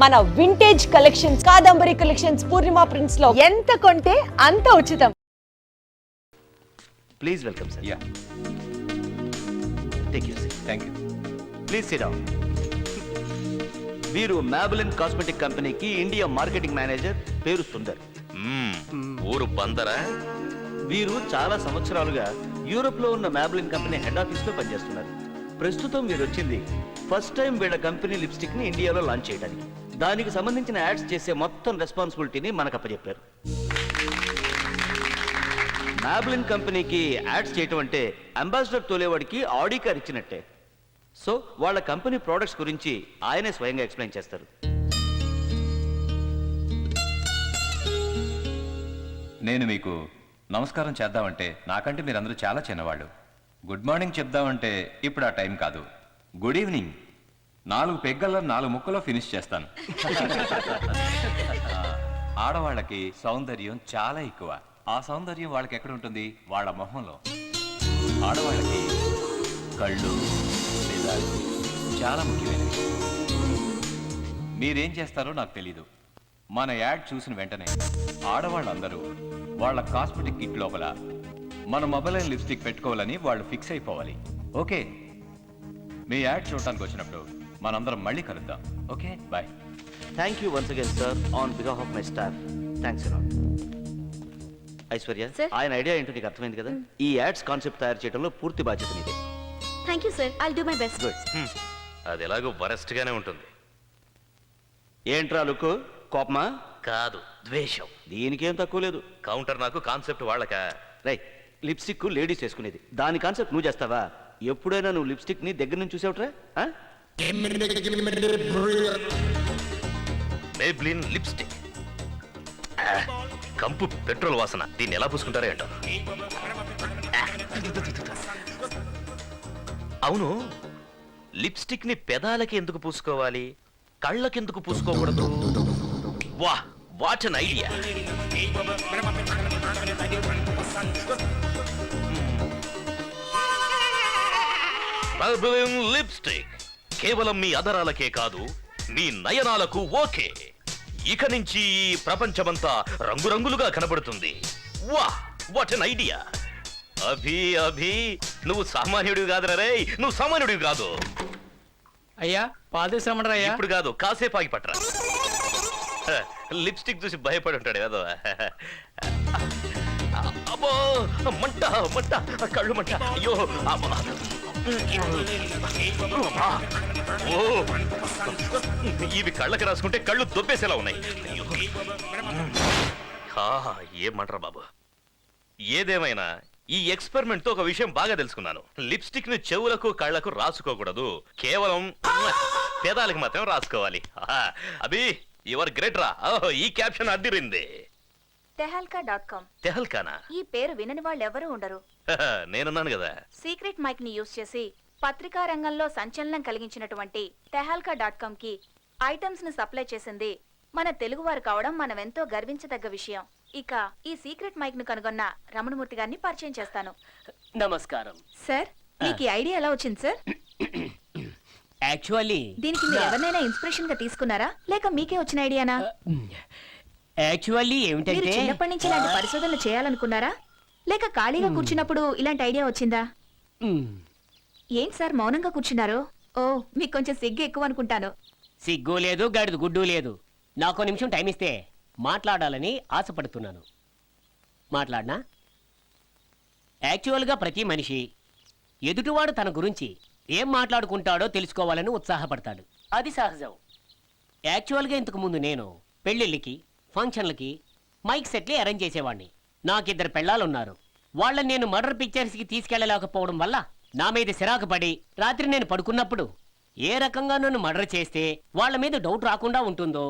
మన vintage collections, Kadambari collections, పూర్ణిమ prints లో ఎంత కొంటే అంత ఉచితం. Please welcome, sir. Yeah. Take your seat. Thank you. Please sit down. వీరు మ్యాబెలిన్ కాస్మెటిక్ కంపెనీకి ఇండియా మార్కెటింగ్ మేనేజర్, పేరు సుందర్. ఊరు బందరా. వీరు చాలా సంవత్సరాలుగా యూరోప్ లో ఉన్న మ్యాబెలిన్ కంపెనీ హెడ్ ఆఫీస్ లో పనిచేస్తున్నారు. ప్రస్తుతం వీరు వచ్చింది ఫస్ట్ టైం వీళ్ళ కంపెనీ లిప్స్టిక్ ని ఇండియాలో లాంచ్ చేయడానికి. దానికి సంబంధించిన యాడ్స్ చేసే మొత్తం రెస్పాన్సిబిలిటీని మనకు అప్పచెప్పారు. మ్యాబెలిన్ కంపెనీకి యాడ్స్ చేయటం అంటే అంబాసిడర్ తోలేవాడికి ఆడి కార్ ఇచ్చినట్టే. సో వాళ్ళ కంపెనీ ప్రోడక్ట్స్ గురించి ఆయనే స్వయంగా ఎక్స్ప్లెయిన్ చేస్తారు. నేను మీకు నమస్కారం చేద్దామంటే నాకంటే మీరందరూ చాలా చిన్నవాళ్ళు. గుడ్ మార్నింగ్ చెప్దామంటే ఇప్పుడు ఆ టైం కాదు. గుడ్ ఈవినింగ్ 4 పెగ్గల్లో 4 ముక్కలో ఫినిష్ చేస్తాను. ఆడవాళ్ళకి సౌందర్యం చాలా ఎక్కువ. ఆ సౌందర్యం వాళ్ళకి ఎక్కడ ఉంటుంది? వాళ్ళ మొహంలో. ఆడవాళ్ళకి కళ్ళు, పెదాలు చాలా ముఖ్యమైనవి. మీరేం చేస్తారో నాకు తెలీదు. మన యాడ్ చూసిన వెంటనే ఆడవాళ్ళందరూ వాళ్ళ కాస్మెటిక్ కిట్ లోపల మన మొబైల్ లిప్స్టిక్ పెట్టుకోవాలని వాళ్ళు ఫిక్స్ అయిపోవాలి. ఓకే, మీ యాడ్ చూడటానికి వచ్చినప్పుడు మనందరం మళ్ళీ కలుద్దాం. Okay, bye. Thank you once again sir on behalf of my staff. Thanks a lot. Aishwarya, ఆయన ఐడియా ఏంటో నీకు అర్థమైంది కదా. ఈ యాడ్స్ కాన్సెప్ట్ తయారు చేయడంలో పూర్తి బాధ్యత నీదే. Thank you sir, I'll do my best. Good. అది ఎలాగో వరస్ట్ గానే ఉంటుంది. ఏంట్రా లుక్? కోపమా? కాదు, ద్వేషం. దీనికేం తక్కువ లేదు. కౌంటర్ నాకు, కాన్సెప్ట్ వాళ్ళక. రై, లిప్స్టిక్ లేడీస్ వేసుకునేది, దాని కాన్సెప్ట్ నువ్వు చేస్తావా? ఎప్పుడైనా నువ్వు లిప్స్టిక్ ని దగ్గర నుంచి చూసావుట్రా? Maybelline lipstick. కంపు పెట్రోల్ వాసన. దీన్ని ఎలా పూసుకుంటారో ఏంటో. అవును, లిప్స్టిక్ ని పెదాలకి ఎందుకు పూసుకోవాలి, కళ్ళకి ఎందుకు పూసుకోకూడదు? వా, what an idea. Maybelline lipstick కేవలం మీ అదరాలకే కాదు, మీ నయనాలకు ఓకే. ఇక నుంచి ఈ ప్రపంచమంతా రంగురంగులుగా కనబడుతుంది. వా, what an idea. Abhi Abhi, నువ్వు సామాన్యుడివి కాదురా రే, నువ్వు సామాన్యుడివి కాదు. అయ్యా, పాలు తీసుకురమ్మరా అయ్యా. ఇప్పుడు కాదు, కాసేపు ఆగి పట్టరా. లిప్స్టిక్ చూసి భయపడి ఉంటాడు ఏదో. అబ్బో, మంట మంట, కళ్ళు మంట. అయ్యో, ఓ, ఇవి కళ్ళకి రాసుకుంటే కళ్ళు దొబ్బేసేలా ఉన్నాయి. ఏమంటారా బాబు. ఏదేమైనా ఈ ఎక్స్పెరిమెంట్ తో ఒక విషయం బాగా తెలుసుకున్నాను. లిప్స్టిక్ ని చెవులకు కళ్ళకు రాసుకోకూడదు, కేవలం పేదాలకు మాత్రం రాసుకోవాలి. అభి, యువర్ గ్రేట్ రా. ఈ క్యాప్షన్ అడ్డిరింది. tehalka.com. తెహల్కానా? ఈ పేరు వినని వాళ్ళు ఎవరూ ఉండరు. నేనున్నాను కదా. సీక్రెట్ మైక్ ని యూజ్ చేసి పత్రికా రంగంలో సంచలనం కలిగించినటువంటి tehalka.com కి ఐటమ్స్ ని సప్లై చేసింది మన తెలుగువారు కావడం మనం ఎంతో గర్వించదగ్గ విషయం. ఇక ఈ సీక్రెట్ మైక్ ను కనుగొన్న రమణమూర్తి గారిని పరిచయం చేస్తాను. నమస్కారం సార్, మీకు ఈ ఐడియా ఎలా వచ్చింది సార్? యాక్చువల్లీ దీనికి మీరు ఎవరినైనా ఇన్స్పిరేషన్ గా తీసుకున్నారా, లేక మీకే వచ్చిన ఐడియానా? యాక్చువల్లీ మీరు ఏమిటంటే చిన్నప్పటి నుంచి ఇలాంటి పరిశోధనలు చేయాలనుకున్నారా, లేక ఖాళీగా కూర్చున్నప్పుడు ఇలాంటి ఐడియా వచ్చిందా? ఏంటి సార్ మౌనంగా కూర్చున్నారు? ఓ, మీకు కొంచెం సిగ్గు ఎక్కువ అనుకుంటాను. సిగ్గు లేదు, గడిది గుడ్డు లేదు. నాకు నిమిషం టైం ఇస్తే మాట్లాడాలని ఆశపడుతున్నాను. మాట్లాడనా? యాక్చువల్గా ప్రతి మనిషి ఎదుటివాడు తన గురించి ఏం మాట్లాడుకుంటాడో తెలుసుకోవాలని ఉత్సాహపడతాడు. అది సహజం. యాక్చువల్గా ఇంతకు ముందు నేను పెళ్ళిళ్ళకి, ఫంక్షన్లకి మైక్ సెట్లే అరేంజ్ చేసేవాడిని. నాకిద్దరు పెళ్ళాలున్నారు. వాళ్ళని నేను మర్డర్ పిక్చర్స్కి తీసుకెళ్లలేకపోవడం వల్ల నా మీద సిరాకు పడి రాత్రి నేను పడుకున్నప్పుడు ఏ రకంగా నన్ను మర్డర్ చేస్తే వాళ్ళ మీద డౌట్ రాకుండా ఉంటుందో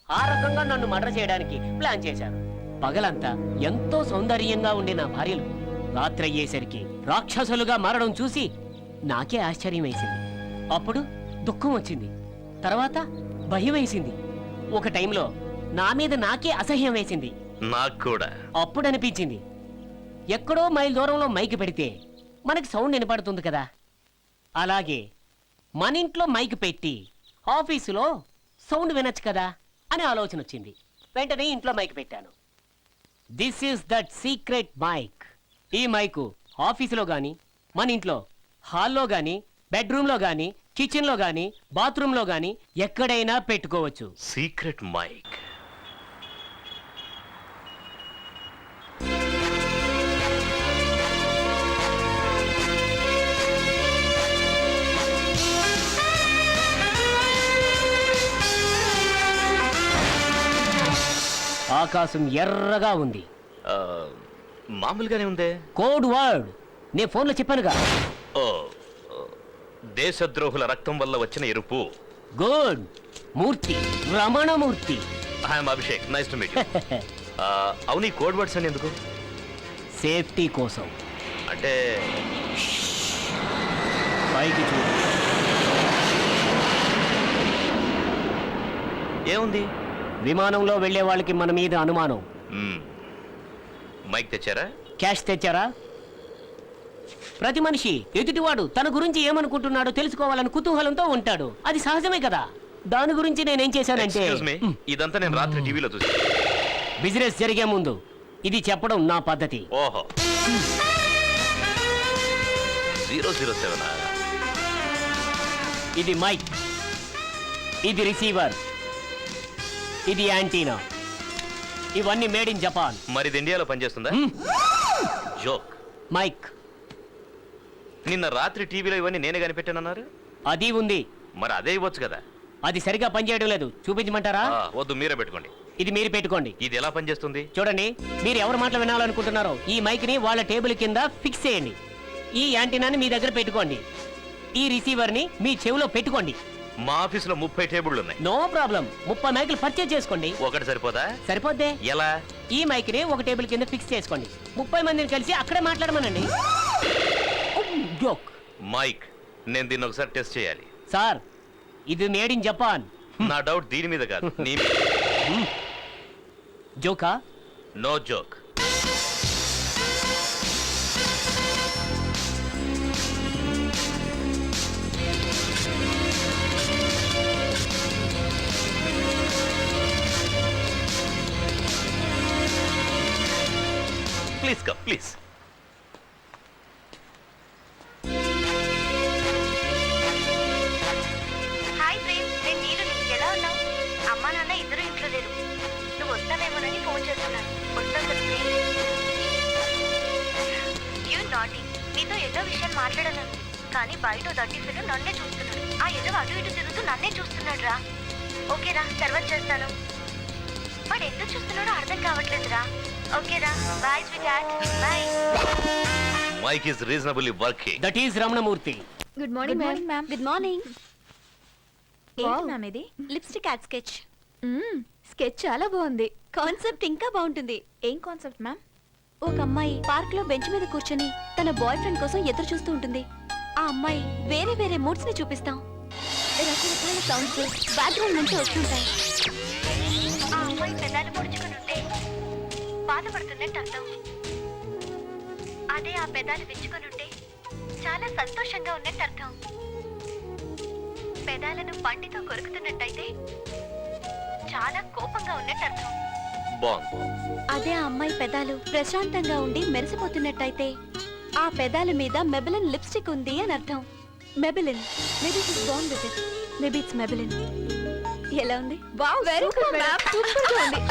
ఆ రకంగా నన్ను మర్డర్ చేయడానికి ప్లాన్ చేశారు. పగలంతా ఎంతో సౌందర్యంగా ఉండే నా భార్యలు రాత్రి అయ్యేసరికి రాక్షసులుగా మారడం చూసి నాకే ఆశ్చర్యం వేసింది. అప్పుడు దుఃఖం వచ్చింది, తర్వాత భయం వేసింది, ఒక టైంలో నా మీద నాకే అసహ్యం వేసింది. నాకు కూడా అప్పుడు అనిపించింది, ఎక్కడో మైల్ దూరంలో మైక్ పెడితే మనకి సౌండ్ వినపడుతుంది కదా, అలాగే మన ఇంట్లో మైక్ పెట్టి ఆఫీసులో సౌండ్ వినొచ్చు కదా అనే ఆలోచన వచ్చింది. వెంటనే ఇంట్లో మైక్ పెట్టాను. This is that secret mic. ఈ మైకు ఆఫీసులో గాని, మన ఇంట్లో హాల్లో గాని, బెడ్రూమ్లో గాని, కిచెన్లో గాని, బాత్రూంలో గాని ఎక్కడైనా పెట్టుకోవచ్చు. Secret mic. ఆకాశం ఎర్రగా ఉంది. మామూలుగానే ఉందే. కోడ్ వర్డ్ నేను ఫోన్లో చెప్పానుగా. ఓ, దేశద్రోహుల రక్తం వల్ల వచ్చిన ఎరుపు. Good. Murthy, Ramanamurthy. I'm Abhishek, nice to meet you. అవును, ఈ కోడ్ వర్డ్స్ అని ఎందుకు? సేఫ్టీ కోసం. అంటే పైకి చూడు. ఏముంది? విమానంలో వెళ్లే వాళ్ళకి మన మీద అనుమానం. మ్మ్. మైక్ తెచ్చారా? క్యాష్ తెచ్చారా? ప్రతి మనిషి ఎదుటివాడు తన గురించి ఏమనుకుంటున్నాడో తెలుసుకోవాలని కుతూహలంతో ఉంటాడు. అది సహజమే కదా. దాని గురించి నేనేం చేశానంటే, Excuse me, ఇదంతా నేను రాత్రి టీవీలో చూసి. బిజినెస్ జరిగే ముందు ఇది చెప్పడం నా పద్ధతి. ఓహో, 007. ఇది మైక్, ఇది రిసీవర్, ఇది యాంటీనా. ఇవన్నీ మేడ్ ఇన్ జపాన్. మరి ఇది ఇండియాలో పనిచేస్తుందా? జోక్. మైక్ నిన్న రాత్రి టీవీలో ఇవన్నీ నేనే కనిపెట్టానన్నారు. అది ఉంది. మరి అదే ఇవ్వచ్చు కదా. అది సరిగా పనిచేయడం లేదు. చూపించమంటారా? వద్దు, మీరే పెట్టుకోండి. ఇది మీరు పెట్టుకోండి. ఇది ఎలా పనిచేస్తుంది? చూడండి, మీరు ఎవరి మాటలు వినాలనుకుంటున్నారో ఈ మైక్ ని వాళ్ళ టేబుల్ కింద ఫిక్స్ చేయండి. ఈ యాంటీనాని మీ దగ్గర పెట్టుకోండి. ఈ రిసీవర్ ని మీ చెవిలో పెట్టుకోండి. మా ఆఫీసులో 30 టేబుళ్ళు ఉన్నాయి. No problem. 30 మైకులు పర్చేజ్ చేసుకోండి. ఒకటి సరిపోదా? సరిపోద్దే. ఎలా? ఈ మైక్ ని ఒక టేబుల్ కింద ఫిక్స్ చేసుకోండి. 30 మందిని కలిసి అక్కడే మాట్లాడమనండి. జోక్. మైక్, నేను దీన్ని ఒకసారి టెస్ట్ చేయాలి. సార్, ఇది మేడ్ ఇన్ జపాన్. నా డౌట్ దీని మీద కాదు, నీ మీద. జోకా? No joke. Please come, please. Hi Prem, నేను నీరుని. ఎలా ఉన్నావు? అమ్మా నాన్న ఇద్దరు ఇంట్లో లేరు. నువ్వు వస్తావేమోనని ఫోన్ చేస్తున్నాను. వస్తావు కదా ప్రేమ్? You naughty. నీతో ఎన్నో విషయాలు మాట్లాడాలని, కానీ బయట దట్టిఫిలు నన్నే చూస్తున్నాడు. ఆ ఏదో అటు ఇటు తిరుగుతూ నన్నే చూస్తున్నాడు రా. ఓకేరా, తర్వాత చేస్తాను. వాడు ఎందుకు చూస్తున్నాడో అర్థం కావట్లేదురా. ఓకేరా, bye sweetheart, bye. Mic is reasonably working. That is Ramanamurthy. Good morning ma'am. Good morning. ఏంటి మ్యామ్ ఇది? Lipstick ad sketch. స్కెచ్ చాలా బాగుంది. కాన్సెప్ట్ ఇంకా బాగుంటుంది. ఏం కాన్సెప్ట్ మ్యామ్? ఒక అమ్మాయి పార్క్ లో బెంచ్ మీద కూర్చొని తన బాయ్ ఫ్రెండ్ కోసం ఎదురు చూస్తూ ఉంటుంది. ఆ అమ్మాయి వేరే వేరే మూడ్స్ ని చూపిస్తాం. రకరకాల సౌండ్స్ బ్యాక్గ్రౌండ్ నుంచి వస్తుంటాయి. ఆ అమ్మాయి పెదాలు పొడుచుకుని ఉంటే బాధపడుతున్నట్టు అర్థం. అదే ఆ పెదాలు విచ్చుకొని ఉంటే చాలా సంతోషంగా ఉన్నట్టు అర్థం. పెదాలను పంటితో కొరుకుతున్నట్టయితే చాలా కోపంగా ఉన్నట్టు అర్థం. బాగుంది. అదే ఆ అమ్మాయి పెదాలు ప్రశాంతంగా ఉండి మెరిసిపోతున్నట్టయితే ఆ పెదాల మీద మెబిలిన్ లిప్స్టిక్ ఉంది అని అర్థం. మెబిలిన్. మేబీ ఇట్స్ బాండ్ with it. Maybe it's Maybelline. ఎలా ఉంది? Wow, very good ma'am. Super గా ఉంది.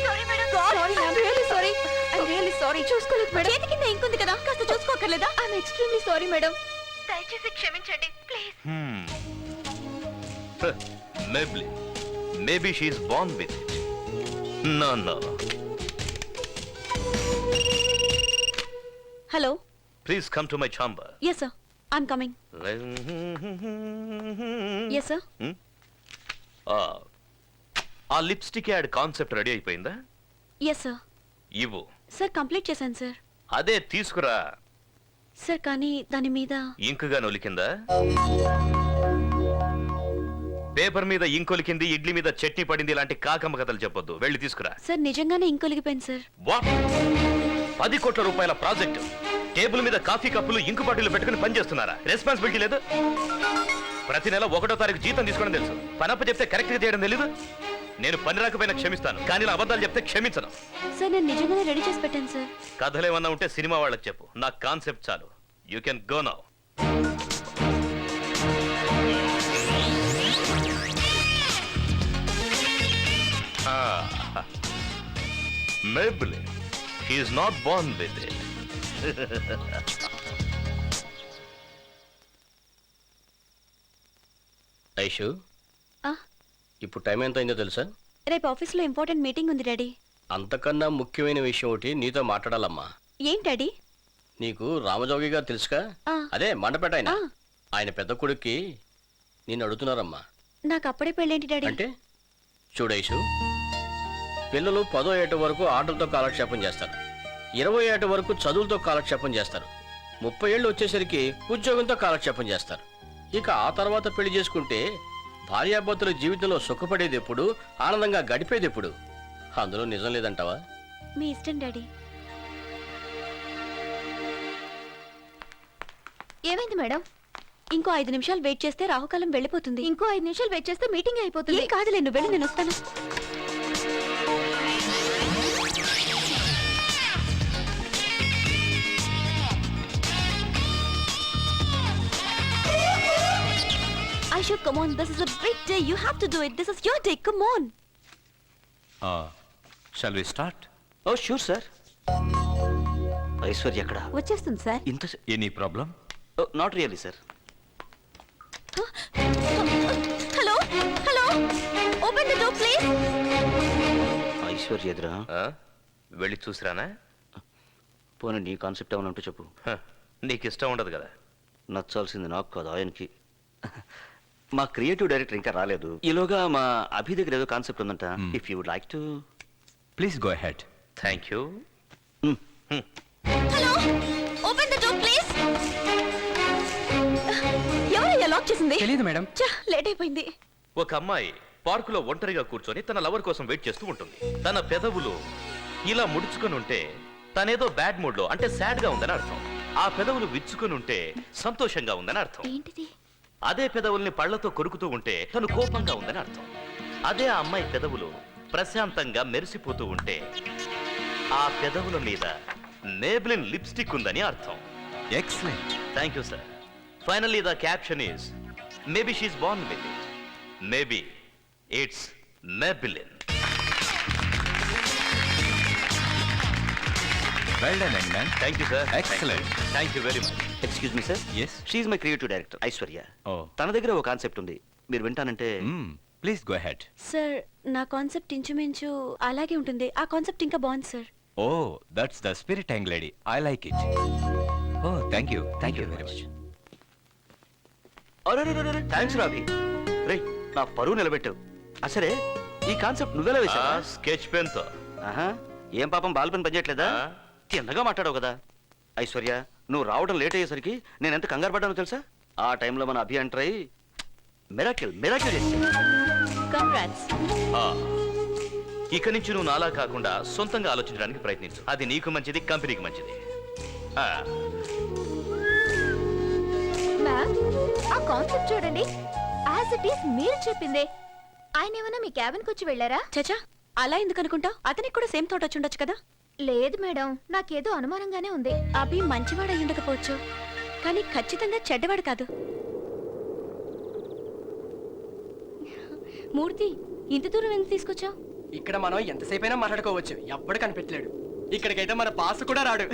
Sorry madam. Sorry ma'am, really sorry. I really sorry. చూసుకోలేదు మేడం. చేతి కింద ఇంక్ ఉంది కదా, కాస్త చూసుకోకర్లేదా? I am extremely sorry madam. దయచేసి క్షమించండి please. Maybe she is born with it. No. Hello. Please come to my chamber. Yes sir, I'm coming. Yes sir. ఆ లిప్స్టిక్ యాడ్ కాన్సెప్ట్ రెడీ అయిపోయిందా? Yes sir. ఇవ్వు. Sir complete చేశాను sir. అదే తీసుకురా. Sir కానీ దాని మీద ఇంకుగా నొలికిందా? పేపర్ మీద ఇంకొలికింది, ఇడ్లీ మీద చట్నీ పడింది, ఇలాంటి కాకమ్మ కథలు చెప్పొద్దు. వెళ్ళి తీసుకురా. సార్ నిజంగానే ఇంక్ ఒలిగిపోయింది సార్. వాట్? 10 కోట్ల రూపాయల ప్రాజెక్టు టేబుల్ మీద కాఫీ కప్పులు ఇంకు బాటిల్ పెట్టుకుని పనిచేస్తున్నారా? రెస్పాన్సిబిలిటీ లేదు. ప్రతి నెల 1వ తారీఖు జీతం తీసుకోవడం తెలుసు. పనప్ప చెప్తే కరెక్ట్ గా చేయడం తెలీదు. నేను పని రాకపోయినా క్షమిస్తాను, కానీ ఇలా అబద్ధాలు చెప్తే క్షమించను. సార్ నేను నిజంగానే రెడీ చేసి పెట్టాను సార్. కథలు ఏమన్నా ఉంటే సినిమా వాళ్ళకి చెప్పు, నా కాన్సెప్ట్ చాలు. You can go now. Maybelline. He is not born with it. Aishu, ఆ, ఇప్పుడు టైం ఎంత అయిందో తెలుసా? రేపు ఆఫీస్లో ఇంపార్టెంట్ మీటింగ్ ఉంది డాడీ. అంతకన్నా ముఖ్యమైన విషయం ఒకటి నీతో మాట్లాడాలమ్మా. ఏంటి డాడీ? నీకు రామజోగి గారు తెలుసుగా? ఆ. అదే మండపేట ఆయన. ఆ. ఆయన పెద్ద కొడుక్కి నేను అడుగుతున్నారమ్మా. నాకు అప్పుడే పెళ్ళేంటి డాడీ? అంటే చూడు ఐషు, పిల్లలు 10వ ఏట వరకు ఆటలతో కాలక్షేపం చేస్తారు, 20వ ఏట వరకు చదువులతో కాలక్షేపం చేస్తారు, 30 ఏళ్ళు వచ్చేసరికి ఉద్యోగంతో కాలక్షేపం చేస్తారు. ఇక ఆ తర్వాత పెళ్లి చేసుకుంటే భార్యాభర్తల జీవితంలో సుఖపడేది ఎప్పుడు, ఆనందంగా గడిపేది ఎప్పుడు? అందులో నిజం లేదంటావా? మీ ఇష్టం డాడీ. ఏమైంది మేడం? ఇంకో 5 నిమిషాలు వెయిట్ చేస్తే రాహుకాలం వెళ్ళిపోతుంది. ఇంకో 5 నిమిషాలు వెయిట్ చేస్తే మీటింగ్ అయిపోతుంది. ఏం కాదులే, నువ్వు వెళ్ళి నేను వస్తాను. Aishu, come on. This is a big day. You have to do it. This is your day. Come on. Shall we start? Oh sure sir. Aishwarya ఎక్కడ? వచ్చేస్తుంది సార్. ఇంత any problem? Not really sir. Hello hello, open the door please. Aishwarya ఎదురా? వెళ్ళి చూసిరానా? పోనీ నీ concept ఏమైనా ఉంటే చెప్పు. నీకు ఇష్టం ఉండదు కదా. నచ్చాల్సింది నాకు కాదు, ఆయనకి. మా క్రియేటివ్ డైరెక్టర్ ఇంకా రాలేదు. ఈలోగా మా అభి దగ్గర ఏదో కాన్సెప్ట్ ఉందంట. If you would like to please go ahead. Thank you. Hello, open the door please. ఎవరయ్యా లాక్ చేసింది? తెలియదు మేడం. లేట్ అయిపోయింది. ఒక అమ్మాయి పార్కులో ఒంటరిగా కూర్చొని తన లవర్ కోసం వెయిట్ చేస్తూ ఉంటుంది. తన పెదవులు ఇలా ముడుచుకొని ఉంటే తనేదో బ్యాడ్ మూడ్ లో, అంటే సాడ్ గా ఉందని అర్థం. ఆ పెదవులు విచ్చుకొని ఉంటే సంతోషంగా ఉందని అర్థం. ఏంటిది? అదే పెదవుల్ని పళ్లతో కొరుకుతూ ఉంటే తను కోపంగా ఉందని అర్థం. అదే ఆ అమ్మాయి పెదవులు ప్రశాంతంగా మెరిసిపోతూ ఉంటే ఆ పెదవుల మీద మేబ్లిన్ లిప్స్టిక్ ఉందని అర్థం. Excellent. Thank you sir. Finally the caption is maybe she is born with it, maybe it's Maybelline. Well done young man. Thank you sir. Excellent. Thank you very much. Excuse me sir. Yes. She is my creative director Aishwarya. Oh. తన దగ్గర ఒక concept ఉంది, మీరు వింటానంటే. Please go ahead. Sir, నా concept ఇంచుమించు అలాగే ఉంటుంది. ఆ కాన్సెప్ట్ ఇంకా బాగుంది sir. Oh, that's the spirit young lady. I like it. Oh, thank you very much. Thanks Ravi. రే, నా పరువు నిలబెట్టావు. అసలే ఈ కాన్సెప్ట్ నువ్వెలా వేసావా? స్కెచ్ పెన్ తో. ఆహా, ఏం పాపం బాల్ పెన్ పనిచేయట్లేదా? తిన్నగా మాట్లాడావు కదా. ఐశ్వర్య, నువ్వు రావడం లేట్ అయ్యేసరికి నేను ఎంత కంగారు పడ్డానో తెలుసా? ఆ టైంలో మన అభి ఎంటర్ అయ్యి మిరాకిల్ చేశాడు. కంగ్రాట్స్. ఇక నుంచి నువ్వు నాలా కాకుండా సొంతంగా ఆలోచించడానికి ప్రయత్నించు. అది నీకు మంచిది, కంపెనీకి మంచిది. మ్యామ్, ఆ కాన్సెప్ట్ చూడండి. యాజ్ ఇట్ ఈస్ మీరు చెప్పిందే. ఆయన ఏమైనా మీ క్యాబిన్కి వచ్చి వెళ్ళారా? చచా, అలా ఎందుకు అనుకుంటావు? అతనికి కూడా సేమ్ థాట్ వచ్చి ఉండొచ్చు కదా. లేదు మేడం, నాకేదో అనుమానంగానే ఉంది. అభి మంచివాడు అయి ఉండకపోవచ్చు, కానీ ఖచ్చితంగా చెడ్డవాడు కాదు. మూర్తి, ఇంత దూరం ఎందుకు తీసుకొచ్చావు? ఇక్కడ మనం ఎంతసేపైనా మాట్లాడుకోవచ్చు, ఎవ్వడు కనిపెట్టలేడు. ఇక్కడికైతే మన బాస్ కూడా రాడు.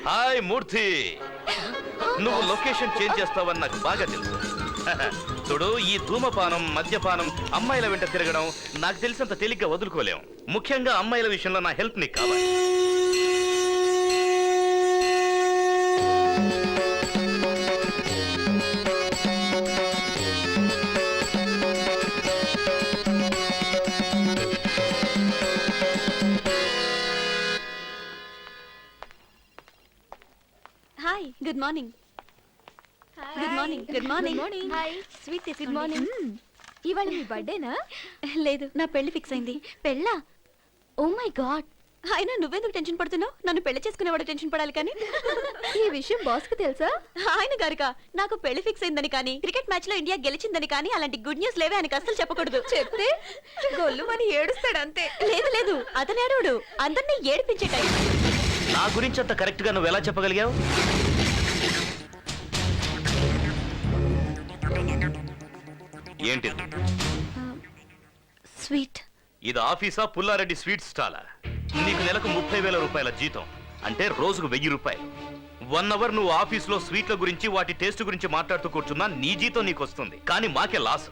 హాయ్ మూర్తి, నువ్వు లొకేషన్ చేంజ్ చేస్తావని నాకు బాగా తెలుసు. చూడు, ఈ ధూమపానం, మద్యపానం, అమ్మాయిల వెంట తిరగడం నాకు తెలిసినంత తేలిగ్గా వదులుకోలేం. ముఖ్యంగా అమ్మాయిల విషయంలో నా హెల్ప్ నీకు కావాలి. Hi, good morning. Good morning. Good morning. Hi. Sweet good morning. ఇవాళ మీ బర్త్డేనా? లేదు, నా పెళ్లి ఫిక్స్ అయింది. పెళ్ళా? ఓ మై గాడ్, అయినా నువ్వెందుకు టెన్షన్ పడుతున్నావు? నన్ను పెళ్లి చేసుకునేవాడు టెన్షన్ పడాలి కానీ. ఈ విషయం బాస్ కు తెలుసా? ఆయన గారికా? నాకు పెళ్లి ఫిక్స్ అయిందని కానీ క్రికెట్ మ్యాచ్ లో ఇండియా గెలిచిందని కానీ అలాంటి గుడ్ న్యూస్ లేవే ఆయనకు అసలు చెప్పకూడదు. చెప్తే గొల్లు అని ఏడుస్తాడు అంతే. లేదు లేదు, అతను ఏడవడు, అందరినీ ఏడిపించే టైం. నా గురించి అంత కరెక్ట్ గా నువ్వు ఎలా చెప్పగలిగావు? ఏంటిది? స్వీట్. ఇది ఆఫీసా పుల్లారెడ్డి స్వీట్ స్టాలా? నీకు నెలకు 30,000 రూపాయల జీతం, అంటే రోజుకు 1000 రూపాయలు. 1 అవర్ నువ్వు ఆఫీసులో స్వీట్ల గురించి వాటి టేస్ట్ గురించి మాట్లాడుతూ కూర్చున్నా నీ జీతం నీకు వస్తుంది, కానీ మాకే లాస్.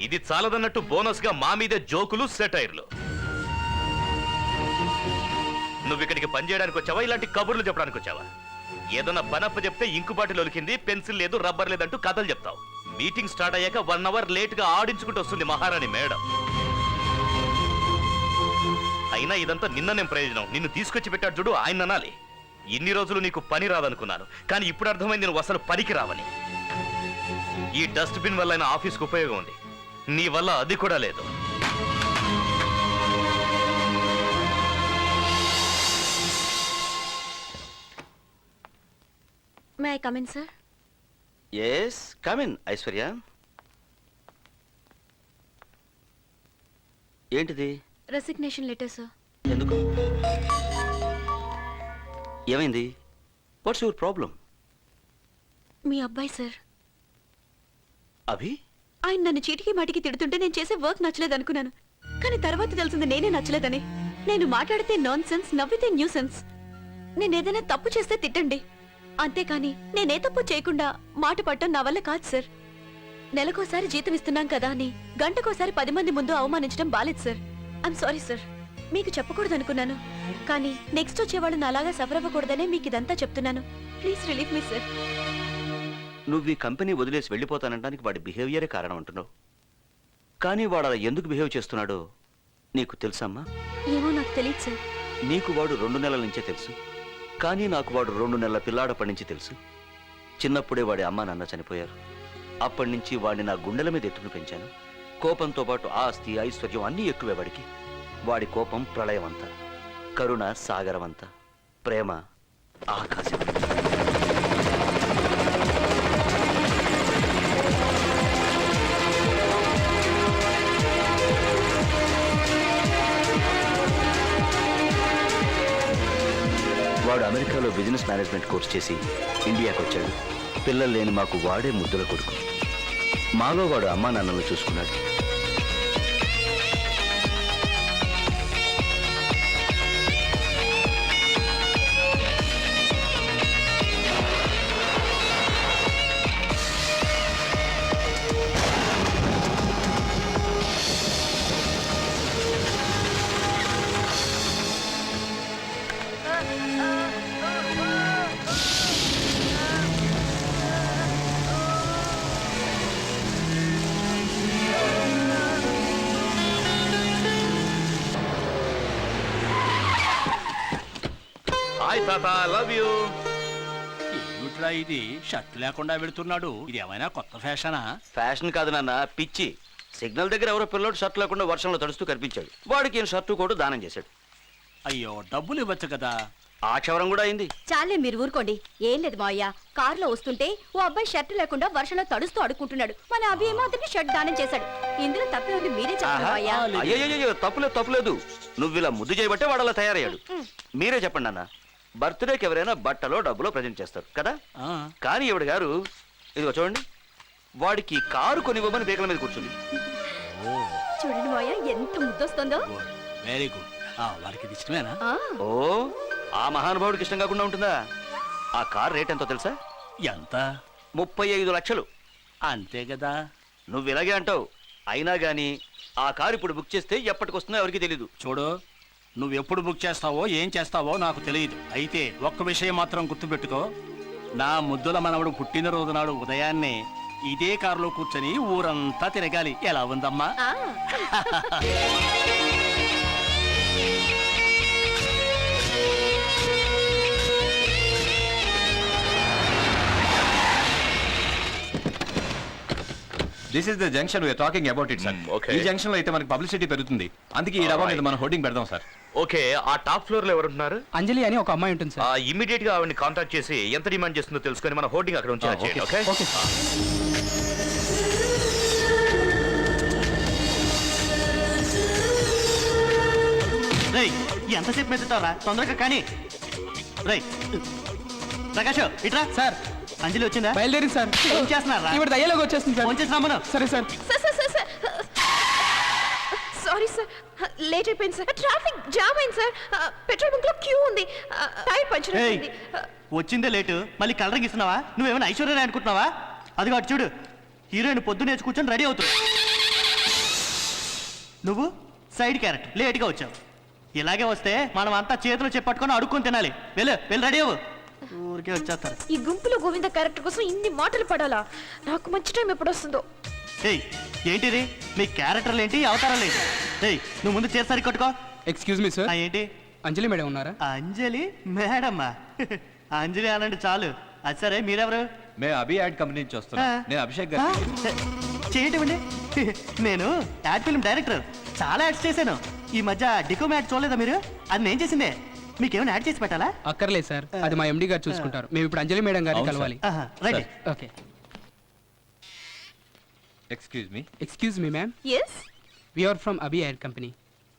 ఇది చాలదన్నట్టు బోనస్ గా మా మీదే జోకులు, సెటైర్లు. నువ్వు ఇక్కడికి పని చేయడానికి వచ్చావా, ఇలాంటి కబుర్లు చెప్పడానికి వచ్చావా? ఏదన్నా పనప్ప చెప్తే ఇంకు బాటిల్ ఒలికింది, పెన్సిల్ లేదు, రబ్బర్ లేదంటూ కథలు చెప్తావు. మీటింగ్ స్టార్ట్ అయ్యాక 1 అవర్ లేట్ గా ఆడించుకుంటూ వస్తుంది మహారాణి మేడం. అయినా ఇదంతా నిన్ననేం ప్రయోజనం? నిన్ను తీసుకొచ్చి పెట్టాడు చూడు, ఆయన అనాలి. ఇన్ని రోజులు నీకు పని రాదనుకున్నాను, కానీ ఇప్పుడు అర్థమైంది నువ్వు అసలు పనికి రావని. ఈ డస్ట్ బిన్ వల్ల అయినా ఆఫీస్కి ఉపయోగం ఉంది, నీ వల్ల అది కూడా లేదు. May I come in sir? Yes, come in Aishwarya. ఏంటిది? Resignation letter sir. ఎందుకు? ఏమైంది? What's your problem? మీ అబ్బాయి సార్. అభి? ఆయన నన్ను చీటికి మాటికి తిడుతుంటే నేను చేసే వర్క్ నచ్చలేదు అనుకున్నాను, కానీ తర్వాత తెలిసింది నేనే నచ్చలేదని. నేను మాట్లాడితే నాన్ సెన్స్, నవ్వితే న్యూ సెన్స్. నేనేదైనా తప్పు చేస్తే తిట్టండి, అంతేకాని నేనే తప్పు చేయకుండా మాట పట్టడం నా వల్ల కాదు సార్. నెలకోసారి జీతం ఇస్తున్నాం కదా అని గంటకోసారి 10 మంది ముందు అవమానించడం బాలేదు సార్. I'm sorry sir. మీకు చెప్పకూడదు అనుకున్నాను, కానీ నెక్స్ట్ వచ్చేవాళ్ళు నా అలాగా సఫర్ అవ్వకూడదనే మీకు ఇదంతా చెప్తున్నాను. Please relieve me sir. నువ్వు ఈ కంపెనీ వదిలేసి వెళ్ళిపోతానంటానికి వాడి బిహేవియరే కారణం అంటున్నావు, కానీ వాడు అలా ఎందుకు బిహేవ్ చేస్తున్నాడో నీకు తెలుసమ్మా? ఏమో నాకు తెలియదు సార్. నీకు వాడు 2 నెలల నుంచే తెలుసు, కానీ నాకు వాడు 2 నెలల పిల్లాడప్పటి నుంచి తెలుసు. చిన్నప్పుడే వాడి అమ్మా నాన్న చనిపోయారు. అప్పటి నుంచి వాడిని నా గుండెల మీద ఎత్తుకుని పెంచాను. కోపంతో పాటు ఆస్తి, ఐశ్వర్యం అన్నీ ఎక్కువే వాడికి. వాడి కోపం ప్రళయమంతా, కరుణ సాగరమంతా, ప్రేమ ఆకాశం. వాడు అమెరికాలో బిజినెస్ మేనేజ్మెంట్ కోర్స్ చేసి ఇండియాకి వచ్చాడు. పిల్లలు లేని మాకు వాడే ముద్దుల కొడుకు. మాలో వాడు అమ్మా నాన్నలు చూసుకున్నాడు. హాయ్ తాత, లవ్ యూ. ఏమిట్రా ఇది, షర్ట్ లేకుండా వెళుతున్నాడు? ఇది ఏమైనా కొత్త ఫ్యాషనా? ఫ్యాషన్ కాదు నాన్న, పిచ్చి. సిగ్నల్ దగ్గర ఎవరో పిల్లోడు షర్ట్ లేకుండా వర్షంలో తడుస్తూ కనిపించాడు. వాడికి ఈయన షర్టు కూడా దానం చేశాడు. అయ్యో, డబ్బులు ఇవ్వచ్చు కదా. ఆ క్షవరం కూడా అయింది. చాలే మీరు ఊరుకోండి. ఏం లేదు మావయ్య, కారులో వస్తుంటే ఓ అబ్బాయి షర్ట్ లేకుండా వర్షంలో తడుస్తూ అడుక్కుంటున్నాడు. మన అభి ఏమో అతనికి షర్ట్ దానం చేశాడు. ఇందులో తప్పే ఉంది, మీరే చెప్పండి మావయ్య. అయ్యో, తప్పులేదు. నువ్వు ఇలా ముద్దు చేయబట్టే వాడు అలా తయారయ్యాడు. మీరే చెప్పండి అన్న. బర్త్డేకి ఎవరైనా బట్టలో డబ్బులో ప్రజెంట్ చేస్తారు కదా, కానీ ఈవిడ గారు ఇదిగో చూడండి, వాడికి కారు కొనివ్వమని బేకల మీద కూర్చుంది. చూడండి మావయ్య, ఎంత ముద్దొస్తుందో. Very good. వాడికి ఇది ఇష్టమేనా? ఓ, ఆ మహానుభావుడికి ఇష్టం కాకుండా ఉంటుందా? ఆ కార్ రేట్ ఎంతో తెలుసా? ఎంత? 35 లక్షలు. అంతే కదా. నువ్వు ఇలాగే అంటావు, అయినా గానీ ఆ కారు ఇప్పుడు బుక్ చేస్తే ఎప్పటికొస్తుందో ఎవరికి తెలీదు. చూడు, నువ్వు ఎప్పుడు బుక్ చేస్తావో ఏం చేస్తావో నాకు తెలియదు. అయితే ఒక్క విషయం మాత్రం గుర్తుపెట్టుకో, నా ముద్దుల మనవడు పుట్టినరోజు నాడు ఉదయాన్నే ఇదే కారులో కూర్చొని ఊరంతా తిరగాలి. ఎలా ఉందమ్మా? This is the junction we are talking about it sir. okay. ఈ జంక్షన్ లో అయితే మనకి పబ్లిసిటీ పెరుగుతుంది, అందుకే ఈ డబ్బా మీద మనం హోర్డింగ్ పెడదాం సార్. ఓకే, ఆ టాప్ ఫ్లోర్ లో ఎవరుంటున్నారు? అంజలి అని ఒక అమ్మాయి ఉంటుంది సార్. ఇమీడియట్ గా ఆవిడని కాంటాక్ట్ చేసి ఎంత డిమాండ్ చేస్తుందో తెలుసుకొని మన హోర్డింగ్ అక్కడ ఉంచేలా చేయండి. Okay okay sir. రై ఎంతసేపు మెత్తుతావరా, తొందరగా కానీ. రై ప్రకాష్ ఇట్రా. సార్ అంజలి వచ్చిందా? బయలుదేరింది సార్. ఏం చేస్తున్నారా? ఈవిడ దయ్యలోకి వచ్చేస్తుంది సార్. ఫోన్ చేసి రమ్మను. సరే సార్. సారీ సార్, లేట్ అయిపోయింది సార్. ట్రాఫిక్ జామ్ అయింది సార్. పెట్రోల్ బంక్ లో క్యూ ఉంది. టైర్ పంచర్ ఏయ్, అయింది. వచ్చిందే లేటు, మళ్ళీ కలరింగ్ ఇస్తున్నావా? నువ్వేమైనా ఐశ్వర్య రాయ్ అనుకుంటున్నావా? అదిగో అటు చూడు, హీరోయిన్ పొద్దున్నే కూర్చొని రెడీ అవుతుంది. నువ్వు సైడ్ క్యారెక్టర్ లేట్గా వచ్చావు. ఇలాగే వస్తే మనం అంతా చేతులు చెప్పట్టుకొని అడుక్కొని తినాలి. వెళ్ళి రెడీ అవ్వు. ఊరికే వచ్చేస్తారు. ఈ గుంపులో గోవింద క్యారెక్టర్ కోసం ఇన్ని మాటలు పడాలా? నాకు మంచి టైం ఎప్పుడు వస్తుందో. ఏయ్ ఏంటిది? మీ క్యారెక్టర్లు ఏంటి, అవతారాలు ఏంటి? ఏయ్ నువ్వు ముందు చేసారి కట్టుకో. Excuse me sir. ఏంటి? అంజలి మేడం ఉన్నారా? అంజలి మేడమ్మా? అంజలి అనండి చాలు. అది సరే, మీరెవరు? మేము అభి యాడ్ కంపెనీ నుంచి వస్తున్నాం. నేను అభిషేక్ గారు. చేయటండి. నేను యాడ్ ఫిల్మ్ డైరెక్టర్, చాలా యాడ్స్ చేశాను. ఈ మధ్య డికోమ్ యాడ్ చూడలేదా మీరు? అది నేను చేసిందే. మీకేమైనా యాడ్ చేసి పెట్టాలా? అక్కర్లేదు సార్, అది మా ఎండి గారు చూసుకుంటారు. మేము ఇప్పుడు అంజలి మేడం గారిని అవును కలవాలి. Right. Okay. Excuse me. Excuse me ma'am, yes, we are from అబి ఎయిర్ కంపెనీ.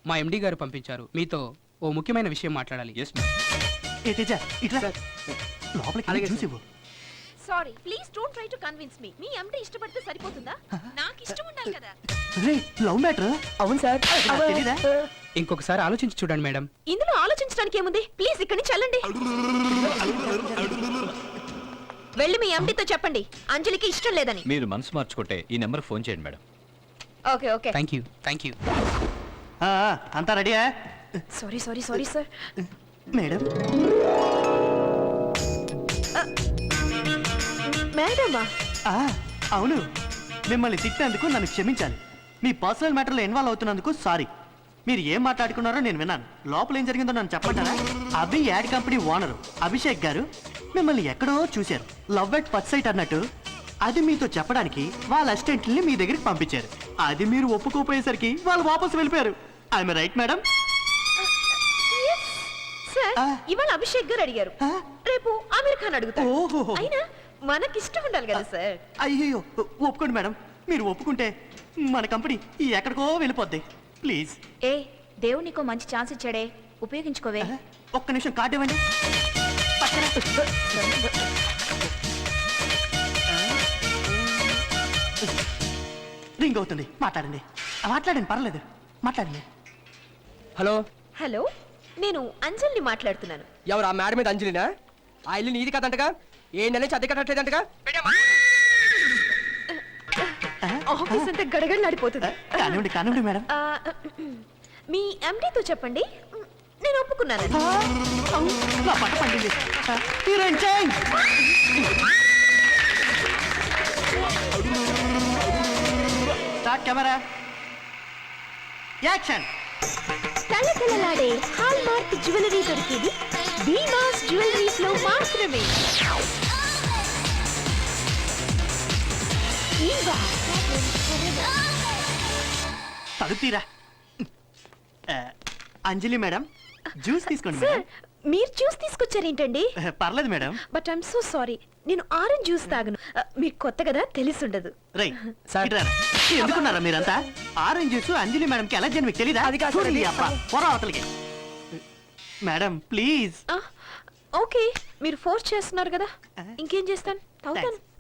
మా ఎండి గారు పంపించారు, మీతో ఓ ముఖ్యమైన విషయం మాట్లాడాలి. Yes ma'am. ఇట్లా లోపలికి వెళ్ళి చూసి ఇవ్వు. Sorry, please don't try to convince me. మీ ఎండి ఇష్టపడితే సరిపోతుందా? నాకు ఇష్టం ఉండాలి కదా. Love matter. అవును సార్. తెలీదా? ఇంకొకసారి ఆలోచించి చూడండి మేడం. ఇందులో ఆలోచించడానికి ఏముంది? ప్లీజ్ ఇక్కడి నుంచి వెళ్ళండి. వెళ్ళి మీ ఎండితో చెప్పండి అంజలికి ఇష్టం లేదని. మీరు మనసు మార్చుకుంటే ఈ నెంబర్ ఫోన్ చేయండి madam. Okay okay. Thank you, thank you. అంతా రెడీయా? Sorry sorry sorry sir. Madam మేడమా? అవును, మిమ్మల్ని తిట్టినందుకు నన్ను క్షమించాలి. మీ పర్సనల్ మ్యాటర్లో ఇన్వాల్వ్ అవుతున్నందుకు సారీ. మీరు ఏం మాట్లాడుకున్నారో నేను విన్నాను. లోపల ఏం జరిగిందో నన్ను చెప్పమంటారా? అభి యాడ్ కంపెనీ ఓనరు అభిషేక్ గారు మిమ్మల్ని ఎక్కడో చూశారు, లవ్ ఎట్ ఫస్ట్ సైట్ అన్నట్టు. అది మీతో చెప్పడానికి వాళ్ళ అసిస్టెంట్ని మీ దగ్గరికి పంపించారు. అది మీరు ఒప్పుకోపోయేసరికి వాళ్ళు వాపసు వెళ్ళిపోయారు. I'm right madam? సార్, ఇవాళ అభిషేక్ గారు అడిగారు, రేపు ఆమీర్ ఖాన్ అడుగుతారు. ఓహో. అయినా మనకి ఇష్టం ఉండాలి కదా సార్. అయ్యో, ఒప్పుకోండి మేడం. మీరు ఒప్పుకుంటే మన కంపెనీ ఎక్కడికో వెళ్ళిపోద్ది. ప్లీజ్. ఏ దేవుడు నీకో మంచి ఛాన్స్ ఇచ్చాడే, ఉపయోగించుకోవే. ఒక్క నిమిషం కార్డు ఇవ్వండి. రింగ్ అవుతుంది, మాట్లాడండి. మాట్లాడండి, పర్లేదు, మాట్లాడండి. హలో, హలో, నేను అంజలిని మాట్లాడుతున్నాను. ఎవరు? ఆ మేడం మీద అంజలినా? ఆ ఇల్లు నీది కదంటగా? ఏ నెల నుంచి అద్దె కట్టట్లేదంటగా? ఆఫీస్ అంతా గడగడలాడిపోతుంది. కానివ్వండి కానివ్వండి మేడం. మీ ఎండితో చెప్పండి నేను ఒప్పుకున్నాను. నా పట్ట పండింది. Heroine change. Start camera, action. కళకళలాడే హాల్ మార్క్ జ్యువెలరీ దొరికేది భీమాస్ జ్యువెలరీస్ లో మాత్రమే. తడుతీరా. అంజలి మేడం, జ్యూస్ తీసుకోండి సార్, మేడం. మీరు జ్యూస్ తీసుకొచ్చారేంటండి? పర్లేదు madam. But I'm so sorry, నేను ఆరెంజ్ జ్యూస్ తాగను. మీకు కొత్త కదా, తెలిసి ఉండదు. రై ఎందుకున్నారా మీరంతా? ఆరెంజ్ జ్యూస్ అంజలి మేడం కి ఎలర్జీ అని మీకు తెలీదా? అది కాదు, చూడండి, అది- అబ్బా, పొరా అవతలికి. Madam please. ఓకే, మీరు ఫోర్స్ చేస్తున్నారు కదా, ఇంకేం చేస్తాను, తాగుతాను.